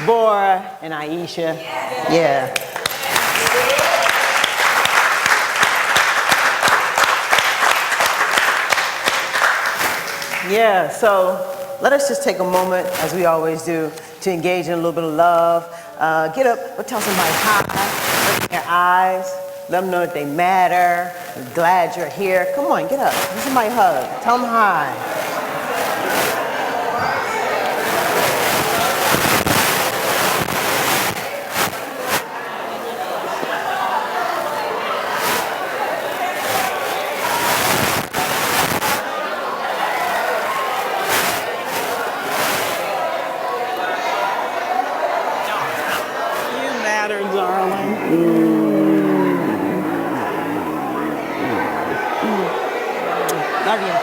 Deborah and Aisha. Yeah. Yeah, so let us just take a moment, as we always do, to engage in a little bit of love. Get up, or tell somebody hi, look in their eyes, let them know that they matter, we're glad you're here. Come on, get up, give somebody a hug, tell them hi. Love you.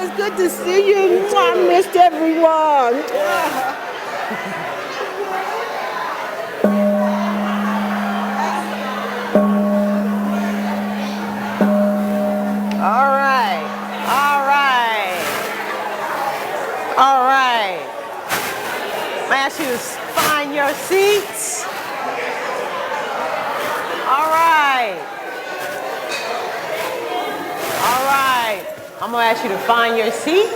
It's good to see you. I missed everyone. All right. I ask you to find your seats. All right. I'm gonna ask you to find your seat.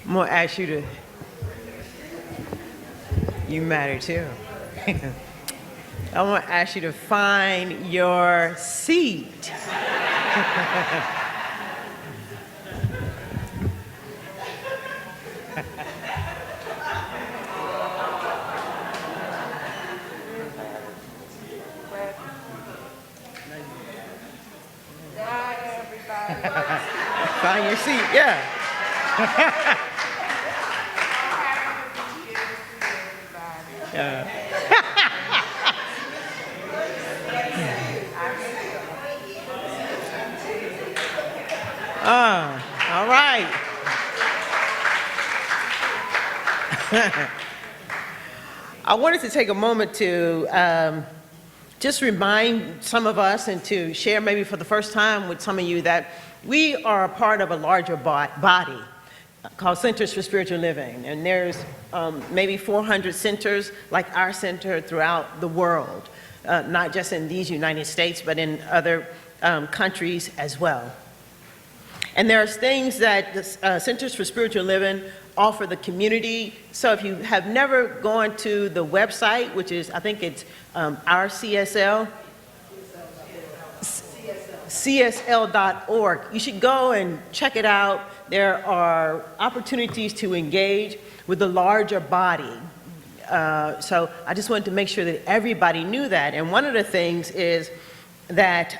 I'm gonna ask you to, you matter too. I'm gonna ask you to find your seat. Find your seat, yeah. All right. I wanted to take a moment to just remind some of us and to share maybe for the first time with some of you that we are a part of a larger body called Centers for Spiritual Living. And there's maybe 400 centers like our center throughout the world, not just in these United States, but in other countries as well. And there's things that the Centers for Spiritual Living offer the community. So if you have never gone to the website, which is, I think it's CSL.org, you should go and check it out. There are opportunities to engage with the larger body. So I just wanted to make sure that everybody knew that. And one of the things is that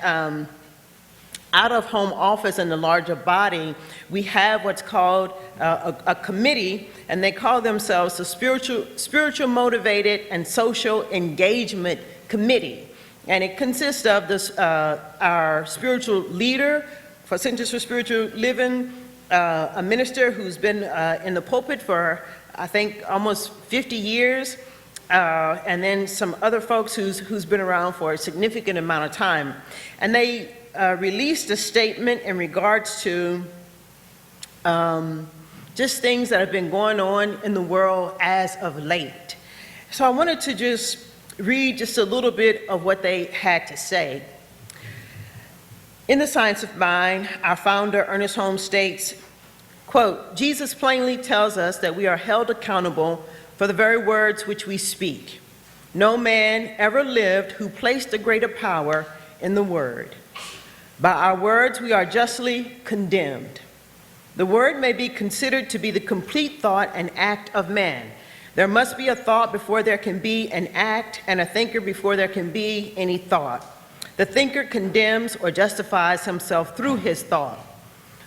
out-of-home office in the larger body, we have what's called a committee, and they call themselves the Spiritual Motivated and Social Engagement Committee. And it consists of this, our spiritual leader for Centers for Spiritual Living, a minister who's been in the pulpit for, I think, almost 50 years, and then some other folks who's been around for a significant amount of time. And they released a statement in regards to just things that have been going on in the world as of late. So I wanted to just read just a little bit of what they had to say. In The Science of Mind, our founder, Ernest Holmes, states, quote, "Jesus plainly tells us that we are held accountable for the very words which we speak. No man ever lived who placed a greater power in the word. By our words, we are justly condemned. The word may be considered to be the complete thought and act of man. There must be a thought before there can be an act, and a thinker before there can be any thought. The thinker condemns or justifies himself through his thought.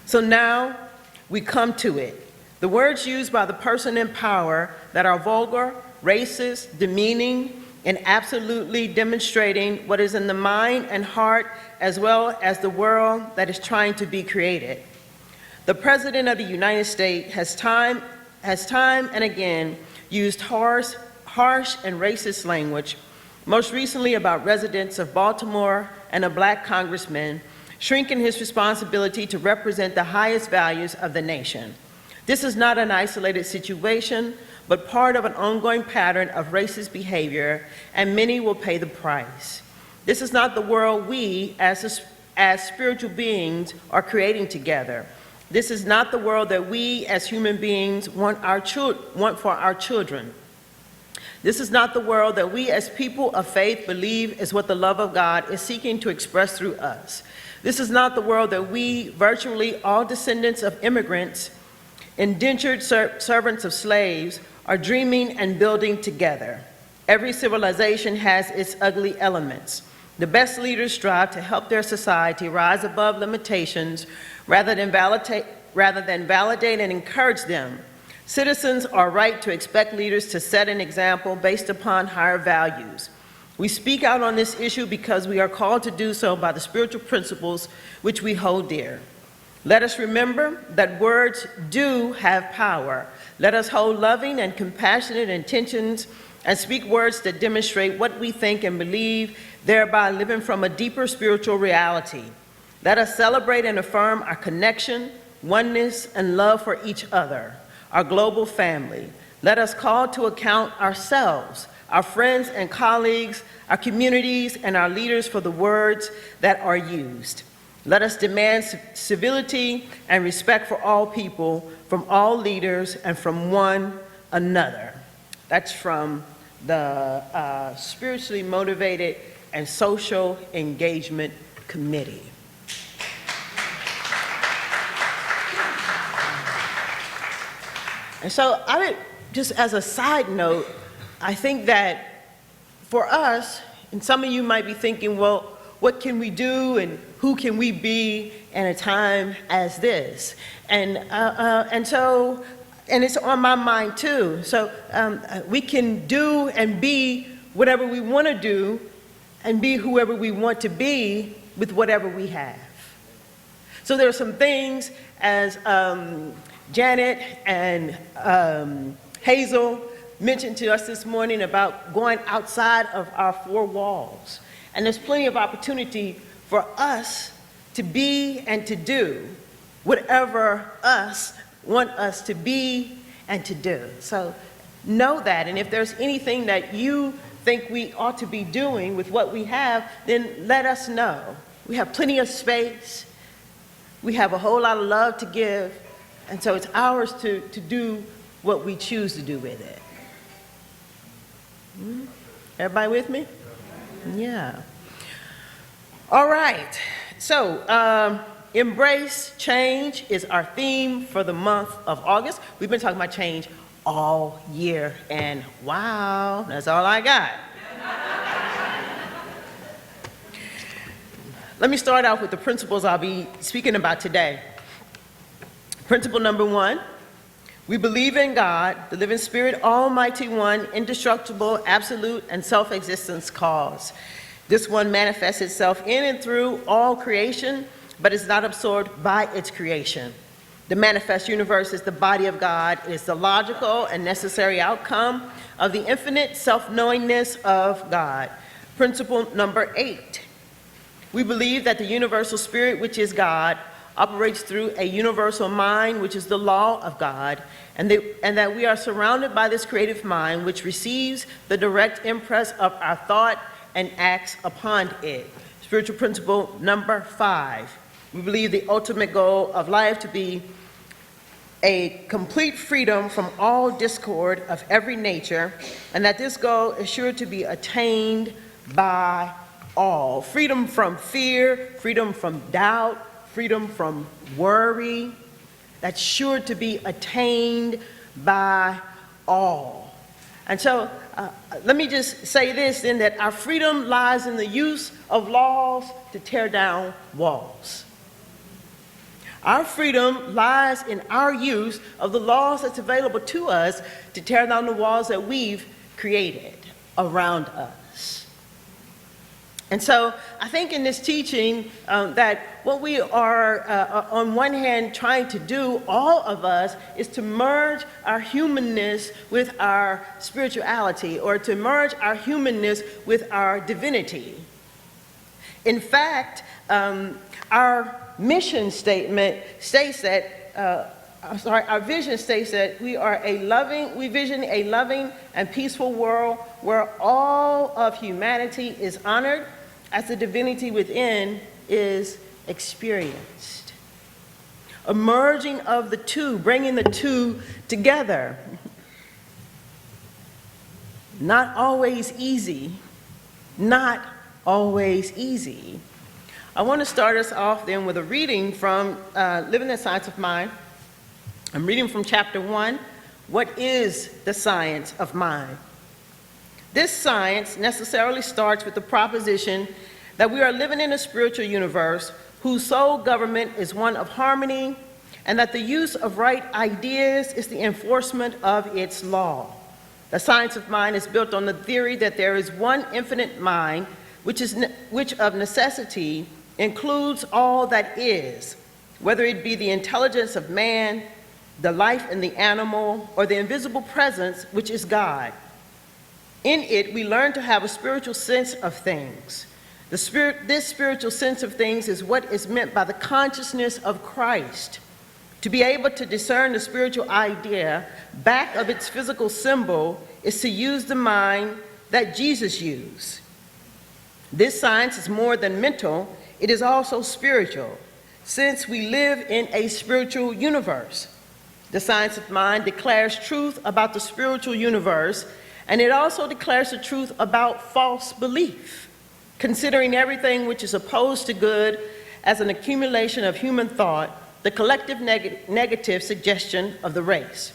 So now we come to it. The words used by the person in power that are vulgar, racist, demeaning, and absolutely demonstrating what is in the mind and heart as well as the world that is trying to be created. The President of the United States has time and again used harsh and racist language, most recently about residents of Baltimore and a black congressman, shrinking his responsibility to represent the highest values of the nation. This is not an isolated situation, but part of an ongoing pattern of racist behavior, and many will pay the price. This is not the world we, as spiritual beings, are creating together. This is not the world that we, as human beings, want for our children. This is not the world that we, as people of faith, believe is what the love of God is seeking to express through us. This is not the world that we, virtually all descendants of immigrants, indentured servants of slaves, are dreaming and building together. Every civilization has its ugly elements. The best leaders strive to help their society rise above limitations rather than validate and encourage them. Citizens are right to expect leaders to set an example based upon higher values. We speak out on this issue because we are called to do so by the spiritual principles which we hold dear. Let us remember that words do have power. Let us hold loving and compassionate intentions and speak words that demonstrate what we think and believe, thereby living from a deeper spiritual reality. Let us celebrate and affirm our connection, oneness, and love for each other, our global family. Let us call to account ourselves, our friends and colleagues, our communities, and our leaders for the words that are used. Let us demand civility and respect for all people, from all leaders, and from one another. That's from the Spiritually Motivated and Social Engagement Committee. And so just as a side note, I think that for us, and some of you might be thinking, well, what can we do and who can we be in a time as this? And it's on my mind too. So we can do and be whatever we want to do and be whoever we want to be with whatever we have. So there are some things as Janet and Hazel mentioned to us this morning about going outside of our four walls. And there's plenty of opportunity for us to be and to do whatever us want us to be and to do. So know that, and if there's anything that you think we ought to be doing with what we have, then let us know. We have plenty of space. We have a whole lot of love to give, and so it's ours to do what we choose to do with it. Everybody with me? Yeah. All right. So, embrace change is our theme for the month of August. We've been talking about change all year, and wow, that's all I got. Let me start out with the principles I'll be speaking about today. Principle number 1, we believe in God, the living spirit, almighty one, indestructible, absolute, and self-existence cause. This one manifests itself in and through all creation, but is not absorbed by its creation. The manifest universe is the body of God. It is the logical and necessary outcome of the infinite self-knowingness of God. Principle number 8, we believe that the universal spirit, which is God, operates through a universal mind, which is the law of God, and that we are surrounded by this creative mind, which receives the direct impress of our thought and acts upon it. Spiritual principle number 5, we believe the ultimate goal of life to be a complete freedom from all discord of every nature, and that this goal is sure to be attained by all. Freedom from fear, freedom from doubt, freedom from worry. That's sure to be attained by all. And so let me just say this then, that our freedom lies in the use of laws to tear down walls. Our freedom lies in our use of the laws that's available to us to tear down the walls that we've created around us. And so I think in this teaching that what we are on one hand trying to do, all of us, is to merge our humanness with our spirituality, or to merge our humanness with our divinity. In fact, our mission statement states that, our vision states that we vision a loving and peaceful world where all of humanity is honored as the divinity within is experienced. A merging of the two, bringing the two together. Not always easy, not always easy. I want to start us off then with a reading from Living the Science of Mind. I'm reading from chapter 1, What is the Science of Mind? This science necessarily starts with the proposition that we are living in a spiritual universe whose sole government is one of harmony, and that the use of right ideas is the enforcement of its law. The science of mind is built on the theory that there is one infinite mind, which of necessity includes all that is, whether it be the intelligence of man, the life in the animal, or the invisible presence, which is God. In it, we learn to have a spiritual sense of things. This spiritual sense of things is what is meant by the consciousness of Christ. To be able to discern the spiritual idea back of its physical symbol is to use the mind that Jesus used. This science is more than mental, it is also spiritual, since we live in a spiritual universe. The science of mind declares truth about the spiritual universe, and it also declares the truth about false belief, considering everything which is opposed to good as an accumulation of human thought, the collective negative suggestion of the race.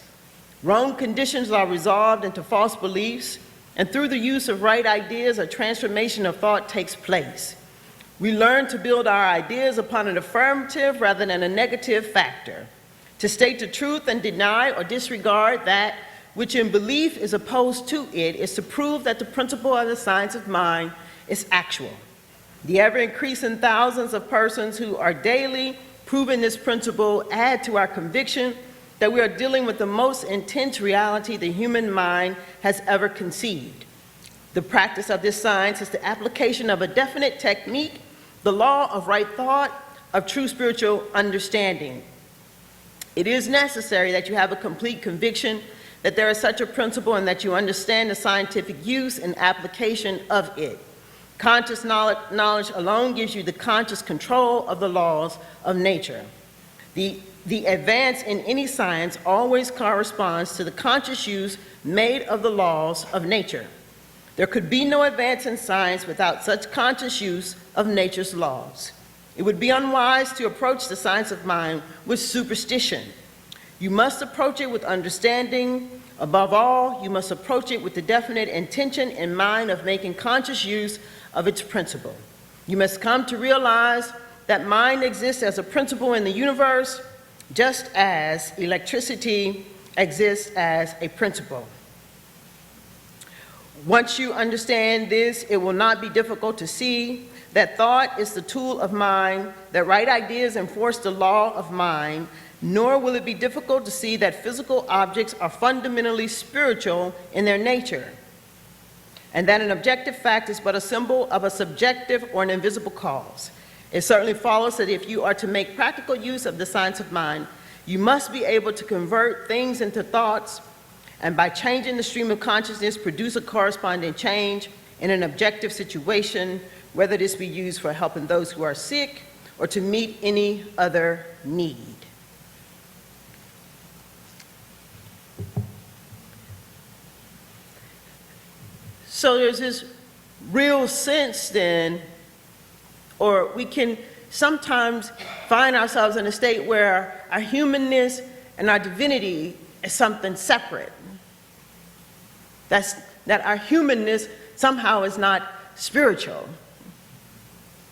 Wrong conditions are resolved into false beliefs, and through the use of right ideas, a transformation of thought takes place. We learn to build our ideas upon an affirmative rather than a negative factor, to state the truth and deny or disregard that which in belief is opposed to it, is to prove that the principle of the science of mind is actual. The ever-increasing thousands of persons who are daily proving this principle add to our conviction that we are dealing with the most intense reality the human mind has ever conceived. The practice of this science is the application of a definite technique, the law of right thought, of true spiritual understanding. It is necessary that you have a complete conviction that there is such a principle and that you understand the scientific use and application of it. Conscious knowledge alone gives you the conscious control of the laws of nature. The advance in any science always corresponds to the conscious use made of the laws of nature. There could be no advance in science without such conscious use of nature's laws. It would be unwise to approach the science of mind with superstition. You must approach it with understanding. Above all, you must approach it with the definite intention in mind of making conscious use of its principle. You must come to realize that mind exists as a principle in the universe, just as electricity exists as a principle. Once you understand this, it will not be difficult to see that thought is the tool of mind, that right ideas enforce the law of mind, nor will it be difficult to see that physical objects are fundamentally spiritual in their nature, and that an objective fact is but a symbol of a subjective or an invisible cause. It certainly follows that if you are to make practical use of the science of mind, you must be able to convert things into thoughts, and by changing the stream of consciousness, produce a corresponding change in an objective situation, whether this be used for helping those who are sick or to meet any other need. So there's this real sense then, or we can sometimes find ourselves in a state where our humanness and our divinity is something separate. That our humanness somehow is not spiritual.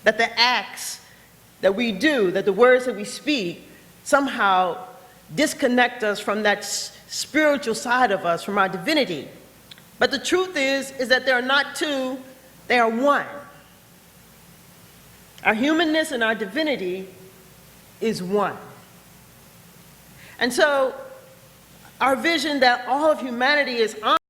That the acts that we do, that the words that we speak, somehow disconnect us from that spiritual side of us, from our divinity. But the truth is that they are not two, they are one. Our humanness and our divinity is one. And so our vision that all of humanity is